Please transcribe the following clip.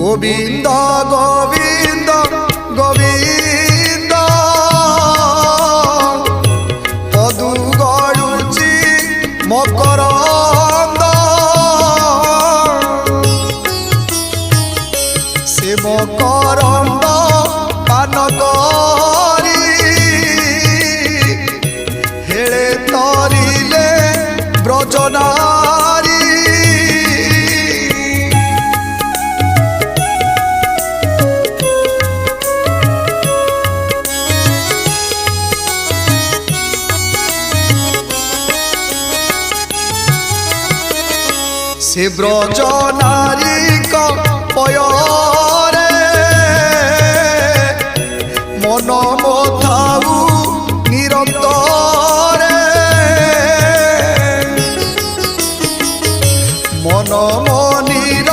গোবিন্দ গোবিন্দ গোবিন্দ পদু গড়ুচি মকরন্দ সে মকরন্দ পান করি হেড়ে তরিলে ব্রজনারী সে ব্রজনা